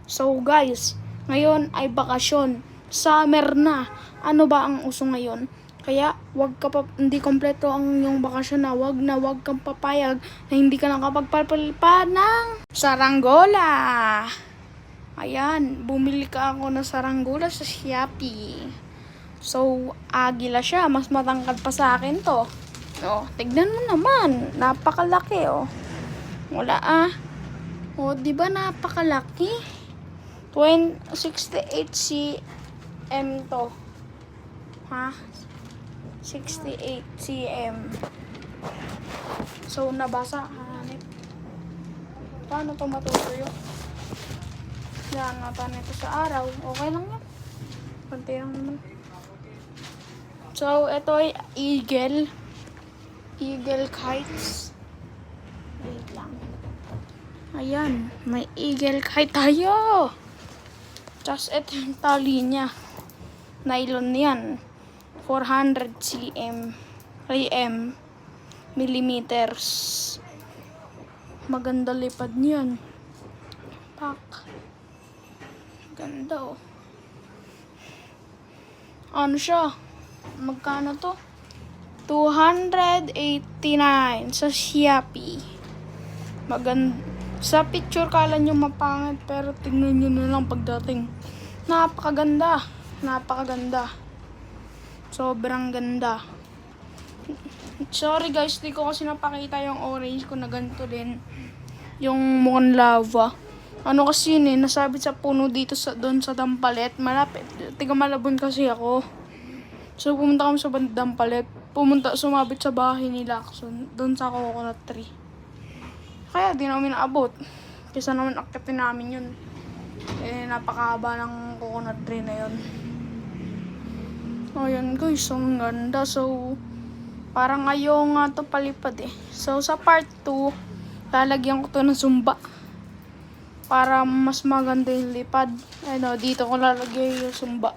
So guys, ngayon ay bakasyon. Summer na. Ano ba ang uso ngayon? Kaya hindi kompleto ang yung bakasyon na wag kang papayag na hindi ka nakapagpalpalipad ng saranggola. Ayan, bumili ka ako ng saranggola sa Shopee. So, agila siya. Mas matangkad pa sa akin to. Oh, tignan mo naman. Napakalaki, oh. Wala, ah. Oh, di ba napakalaki? 68 cm to. Ha? 68 cm. So, nabasa. Hanip. Paano to matutuyo? Yan, natin ito sa araw. Okay lang yan. Kunti lang naman. So, ito ay eagle. Eagle kites. Wait lang. Ayan, may eagle kite tayo. Just ito yung tali niya. Nylon yan. 400 millimeters. Maganda lipad niyan. Pak. Ganda, oh. Ano siya? Magkano to? 289 sa Shopee. Maganda. Sa picture kala nyo mapangit, pero tingnan nyo na lang pagdating. Napakaganda. Napakaganda. Sobrang ganda. Sorry guys, di ko kasi napakita yung orange ko na ganito din. Yung mukhang lava. Ano kasi yun eh, nasabit sa puno dito doon sa Dampalet. Malapit. Tiga Malabon kasi ako. So pumunta kami sa Dampalet. Sumabit sa bahay ni Lacson. Doon sa coconut tree. Kaya di namin naabot. Kesa naman akitin namin yun. Eh, napakahaba ng coconut tree na yun. Ayan guys, ang ganda. So, parang ayaw nga to palipad eh. So, sa part 2, lalagyan ko to ng sumba. Para mas maganda yung lipad. Ano, dito ko lalagay yung sumba.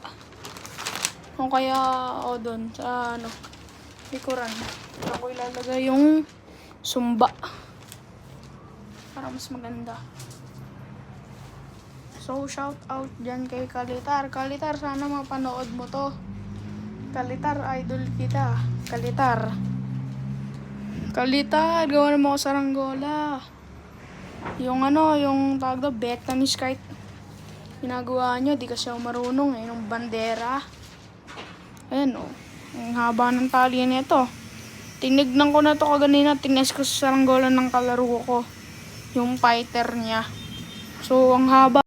O kaya, o doon, sa ano, likuran. Dito ko ilalagay yung sumba. Para mas maganda. So, shout out dyan kay Kalitar. Kalitar, sana mapanood mo to. Kalitar, idol kita. Kalitar. Kalitar, gawa mo ako saranggola. Yung ano, yung tawag na Vietnamese kite. Ginagawa nyo, di kasi ako marunong eh. Yung bandera. Ayan o. Ang haba ng tali nito. Tinignan ko na to kaganina. Tines ko sa saranggola ng kalaro ko. Yung fighter niya. So, ang haba.